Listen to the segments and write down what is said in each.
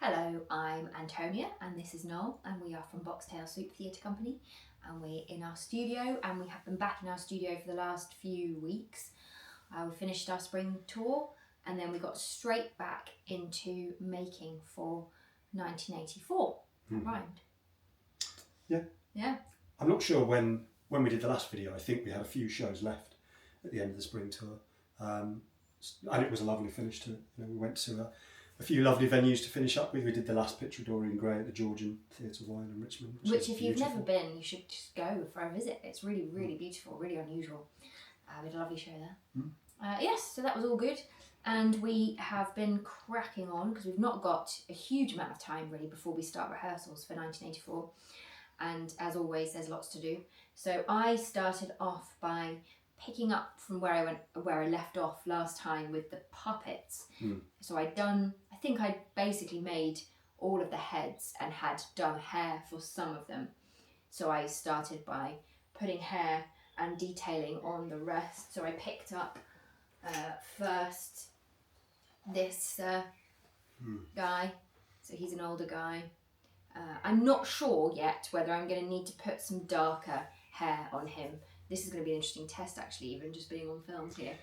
Hello, I'm Antonia and this is Noel, and we are from Boxtail Soup Theatre Company, and we're in our studio, and we have been back in our studio for the last few weeks. We finished our spring tour and then we got straight back into making for 1984. Rhymed. Yeah. Yeah. I'm not sure when we did the last video. I think we had a few shows left at the end of the spring tour, and it was a lovely finish to it. We went to a few lovely venues to finish up with. We did the last picture of Dorian Gray at the Georgian Theatre Royal in Richmond, which if you've never been, you should just go for a visit. It's really, really beautiful, really unusual. We had a lovely show there. Yes, so that was all good. And we have been cracking on because we've not got a huge amount of time really before we start rehearsals for 1984. And as always, there's lots to do. So I started off by picking up from where I left off last time with the puppets. So I think I basically made all of the heads and had done hair for some of them. So I started by putting hair and detailing on the rest. So I picked up first this guy. So he's an older guy. I'm not sure yet whether I'm going to need to put some darker hair on him. This is going to be an interesting test actually, even just being on film here.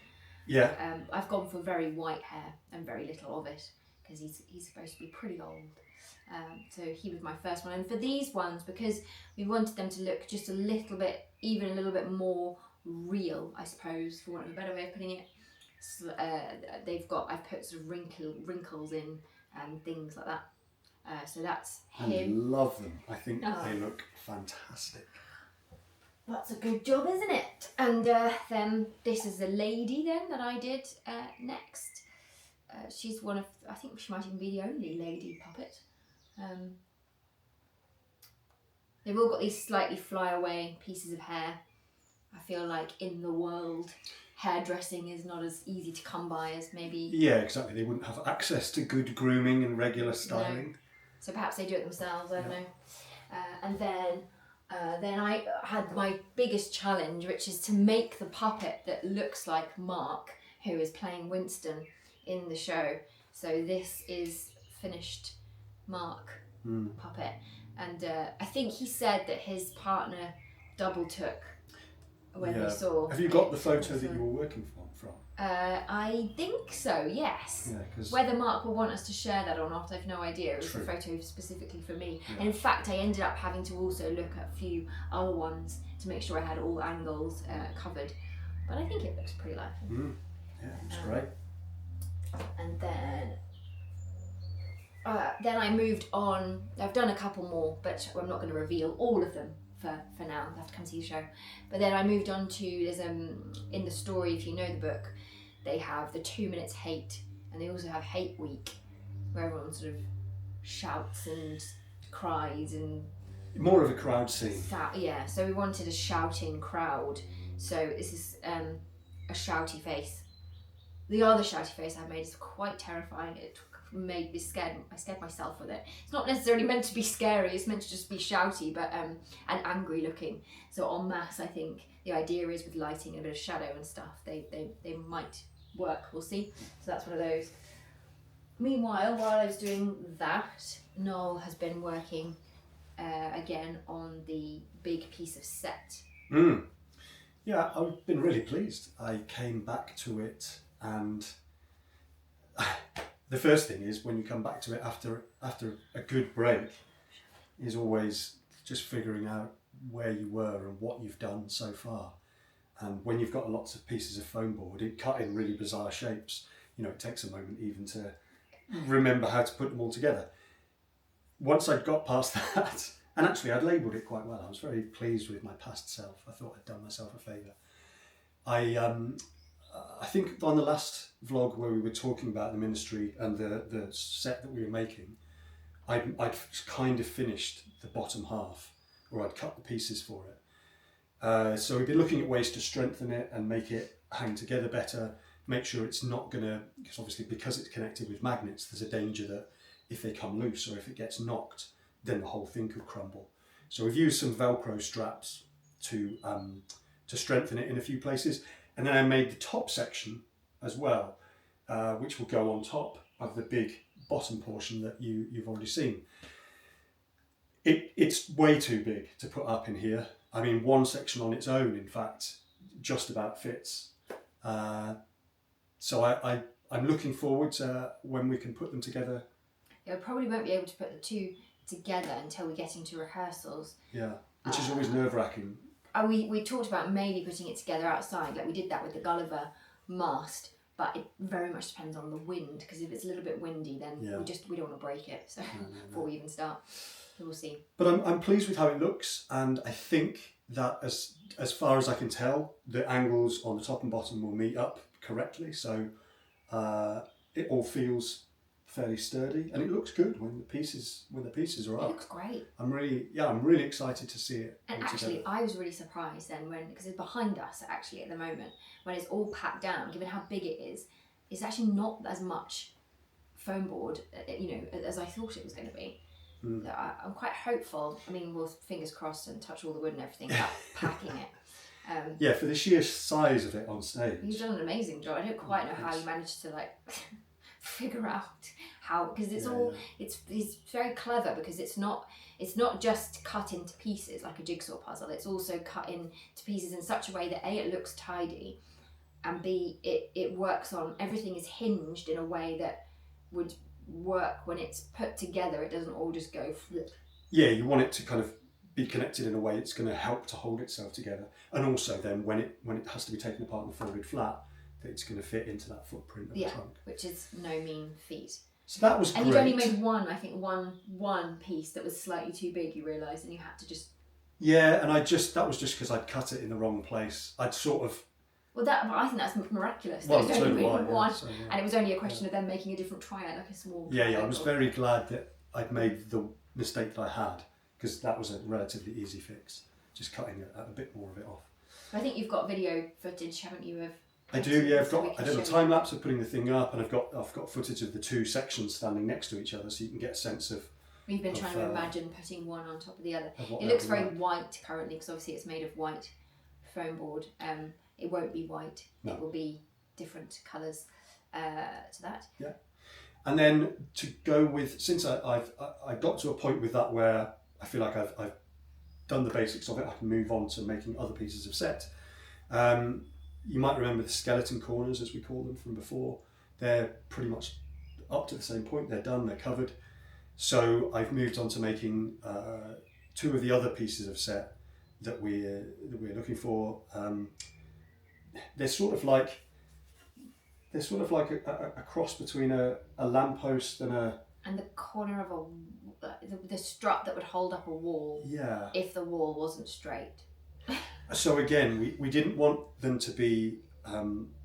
Yeah. I've gone for very white hair and very little of it because he's supposed to be pretty old. So he was my first one. And for these ones, because we wanted them to look just a little bit, even a little bit more real, I suppose, for want of a better way of putting it. So, I've put sort of wrinkles in and things like that. So that's him. I love them. I think they look fantastic. That's a good job, isn't it? And then this is the lady then that I did next. She's one of, I think she might even be the only lady puppet. They've all got these slightly flyaway pieces of hair. I feel like in the world, hairdressing is not as easy to come by as maybe... Yeah, exactly. They wouldn't have access to good grooming and regular styling. No. So perhaps they do it themselves, I don't know. And then I had my biggest challenge, which is to make the puppet that looks like Mark, who is playing Winston in the show. So this is finished Mark puppet. And I think he said that his partner double took when we saw. Have you got the photo that you were working from? I think so, yes. Yeah, whether Mark will want us to share that or not, I've no idea. It was a photo specifically for me. Yeah. And in fact, I ended up having to also look at a few other ones to make sure I had all angles covered. But I think it looks pretty likely. Yeah, it's great. And then I moved on. I've done a couple more, but I'm not going to reveal all of them for now. You'll have to come see the show. But then I moved on to, there's in the story, if you know the book, they have the 2 minutes hate, and they also have hate week, where everyone sort of shouts and cries and... More of a crowd scene. Yeah, so we wanted a shouting crowd. So this is a shouty face. The other shouty face I made is quite terrifying. It made me scared. I scared myself with it. It's not necessarily meant to be scary. It's meant to just be shouty, but and angry looking. So en masse, I think the idea is with lighting and a bit of shadow and stuff, they might work. We'll see. So that's one of those. Meanwhile, while I was doing that, Noel has been working again on the big piece of set. Yeah, I've been really pleased. I came back to it, and the first thing is when you come back to it after a good break is always just figuring out where you were and what you've done so far. And when you've got lots of pieces of foam board, it cut in really bizarre shapes. It takes a moment even to remember how to put them all together. Once I'd got past that, and actually I'd labelled it quite well. I was very pleased with my past self. I thought I'd done myself a favour. I think on the last vlog where we were talking about the ministry and the set that we were making, I'd kind of finished the bottom half, or I'd cut the pieces for it. So we'd be looking at ways to strengthen it and make it hang together better, make sure it's not going to, because obviously because it's connected with magnets, there's a danger that if they come loose or if it gets knocked, then the whole thing could crumble. So we've used some Velcro straps to strengthen it in a few places. And then I made the top section as well, which will go on top of the big bottom portion that you've already seen. It's way too big to put up in here. I mean, one section on its own, in fact, just about fits. So I'm looking forward to when we can put them together. Yeah, we probably won't be able to put the two together until we get into rehearsals. Yeah, which is always nerve-wracking. We talked about maybe putting it together outside, like we did that with the Gulliver mast, but it very much depends on the wind, because if it's a little bit windy, then we don't want to break it. So before we even start, so we'll see. But I'm pleased with how it looks, and I think that as far as I can tell, the angles on the top and bottom will meet up correctly. So it all feels fairly sturdy, and it looks good when the pieces are up. It looks great. I'm really excited to see it. And actually, I was really surprised then because it's behind us actually at the moment, when it's all packed down. Given how big it is, it's actually not as much foam board, as I thought it was going to be. So I'm quite hopeful. I mean, we'll fingers crossed and touch all the wood and everything about packing it. For the sheer size of it on stage. You've done an amazing job. I don't quite know how you managed to figure out how, because it's very clever, because it's not just cut into pieces like a jigsaw puzzle. It's also cut into pieces in such a way that A, it looks tidy, and B, it works on, everything is hinged in a way that would work when it's put together. It doesn't all just go flip. Yeah, you want it to kind of be connected in a way that's going to help to hold itself together, and also then when it has to be taken apart and folded flat, that it's going to fit into that footprint of the trunk, which is no mean feat. So that was great. And you'd only made one piece that was slightly too big, you realised, and you had to just... Yeah, and that was just because I'd cut it in the wrong place. I'd sort of... Well, I think that's miraculous. Well, so only one, so, and it was only a question of them making a different triad, like a small... Yeah, I was very glad that I'd made the mistake that I had, because that was a relatively easy fix, just cutting a bit more of it off. I think you've got video footage, haven't you, of... I do, yeah. I did a time lapse of putting the thing up, and I've got footage of the two sections standing next to each other, so you can get a sense of... We've been trying to imagine putting one on top of the other. It looks very white currently, because obviously it's made of white foam board. It won't be white. No. It will be different colours to that. Yeah. And then to go with, since I got to a point with that where I feel like I've done the basics of it, I can move on to making other pieces of set. You might remember the skeleton corners, as we call them, from before. They're pretty much up to the same point. They're done, they're covered. So I've moved on to making two of the other pieces of set that we're looking for. They're sort of like a cross between a lamppost and the corner of the strut that would hold up a wall. Yeah. If the wall wasn't straight. So again, we didn't want them to be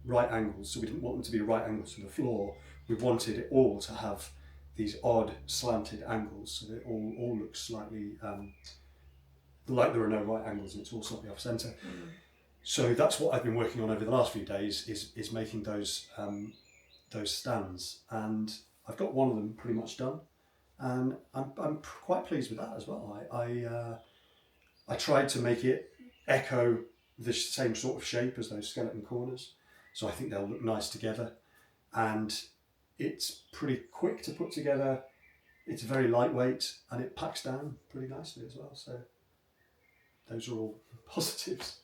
right angles. So we didn't want them to be right angles to the floor. We wanted it all to have these odd slanted angles, so that it all looks slightly like there are no right angles, and it's all slightly off centre. Mm. So that's what I've been working on over the last few days, is making those stands, and I've got one of them pretty much done, and I'm quite pleased with that as well. I tried to make it echo the same sort of shape as those skeleton corners, so I think they'll look nice together, and it's pretty quick to put together. It's very lightweight, and it packs down pretty nicely as well, so those are all positives.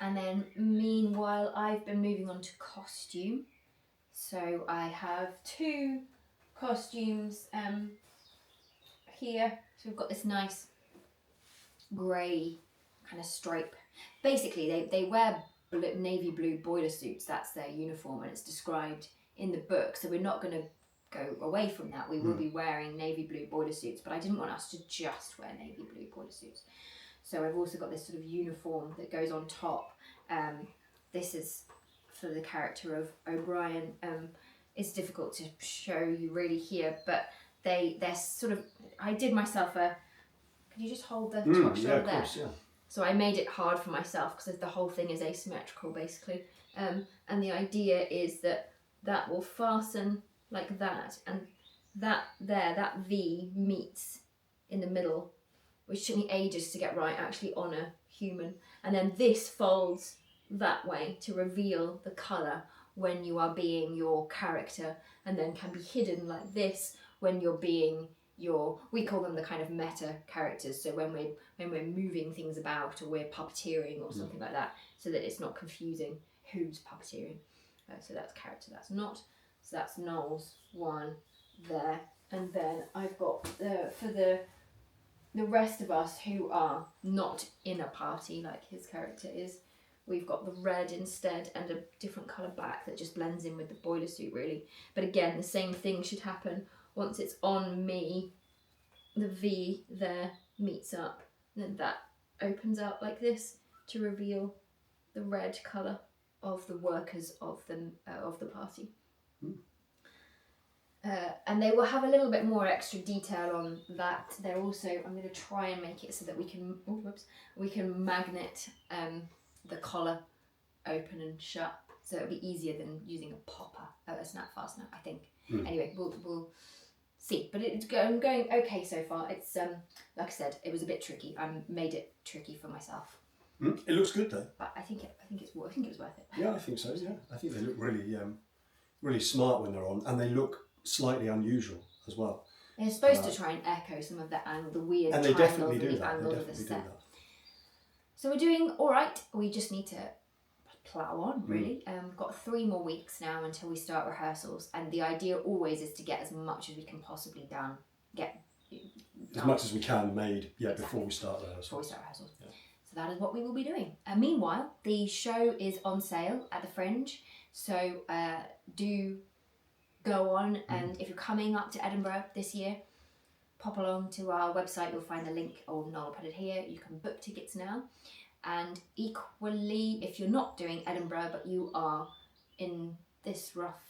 And then meanwhile, I've been moving on to costume. So I have two costumes here. So we've got this nice grey kind of stripe. Basically, they wear navy blue boiler suits. That's their uniform, and it's described in the book. So we're not going to go away from that. We will be wearing navy blue boiler suits, but I didn't want us to just wear navy blue boiler suits. So I've also got this sort of uniform that goes on top. This is for the character of O'Brien. It's difficult to show you really here, but they're sort of... I did myself a... Can you just hold the top shoulder there? Course, yeah. So I made it hard for myself because the whole thing is asymmetrical, basically. And the idea is that will fasten like that, and that V meets in the middle, which took me ages to get right, actually, on a human. And then this folds that way to reveal the colour when you are being your character, and then can be hidden like this when you're being we call them the kind of meta characters. So when we're moving things about, or we're puppeteering or something like that, so that it's not confusing who's puppeteering. So that's character, that's not. So that's Noel's one there, and then I've got for the rest of us who are not in a party like his character is, we've got the red instead and a different colour back that just blends in with the boiler suit really. But again, the same thing should happen. Once it's on me, the V there meets up, and then that opens out like this to reveal the red colour of the workers of the party. And they will have a little bit more extra detail on that. They're also, I'm going to try and make it so that we can magnet the collar open and shut, so it'll be easier than using a popper, a snap fastener, I think. Anyway, we'll see, but it's going okay so far. It's like I said, it was a bit tricky. I made it tricky for myself. It looks good though. But I think it was worth it. Yeah, I think so. Yeah, I think they look really smart when they're on, and they look slightly unusual as well. They're supposed to try and echo some of the weird and they triangles definitely and do the that. angles They of the definitely do set. that. So we're doing all right. We just need to plough on, really. We've got 3 more weeks now until we start rehearsals, and the idea always is to get as much as we can possibly done. As much as we can made, Exactly. before we start rehearsals. Yeah. So that is what we will be doing. Meanwhile, the show is on sale at the Fringe, so do go on, and if you're coming up to Edinburgh this year, pop along to our website. You'll find the link, or Noel put it here. You can book tickets now. And equally, if you're not doing Edinburgh, but you are in this rough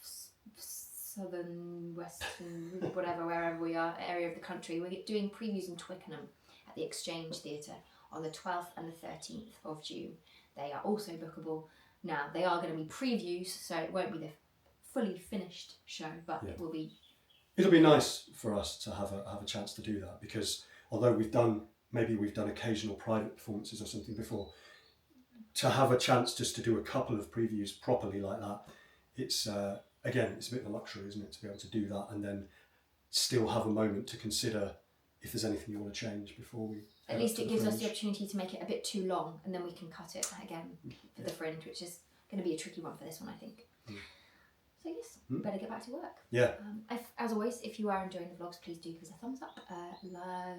southern, western, whatever, wherever we are, area of the country, we're doing previews in Twickenham at the Exchange Theatre on the 12th and the 13th of June. They are also bookable. Now, they are going to be previews, so it won't be the fully finished show, but it will be. It'll be nice for us to have a chance to do that, because although we've done occasional private performances or something before, to have a chance just to do a couple of previews properly like that, it's again, it's a bit of a luxury, isn't it, to be able to do that and then still have a moment to consider if there's anything you want to change before we. At least it gives us the opportunity to make it a bit too long, and then we can cut it again for the Fringe, which is going to be a tricky one for this one, I think. So yes, better get back to work. Yeah. As always, if you are enjoying the vlogs, please do give us a thumbs up,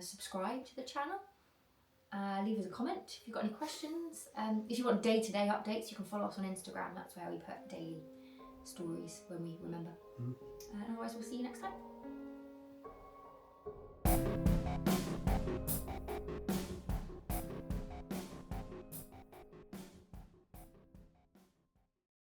subscribe to the channel, leave us a comment if you've got any questions. If you want day-to-day updates, you can follow us on Instagram. That's where we put daily stories when we remember. And otherwise, we'll see you next time.